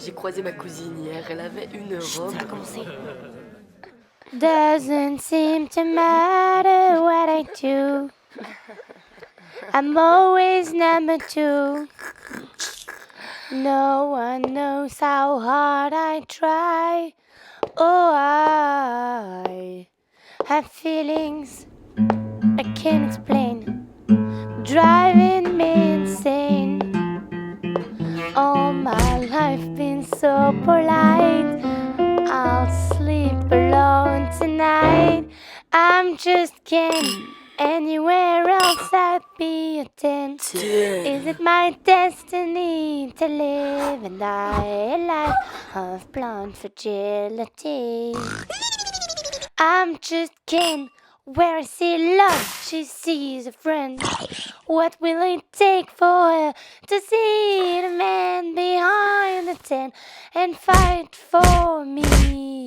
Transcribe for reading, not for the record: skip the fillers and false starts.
J'ai croisé ma cousine hier, elle avait une robe. Ça a commencé. Doesn't seem to matter what I do. I'm always number two. No one knows how hard I try. Oh, I have feelings I can't explain, driving me insane. All my life been so polite. I'll sleep alone tonight. I'm just kidding. Anywhere else I'd be a 10. Is it my destiny to live and die a life of blonde fragility? I'm just kidding. Where I see love, she sees a friend. What will it take for her to see the man behind the tent and fight for me?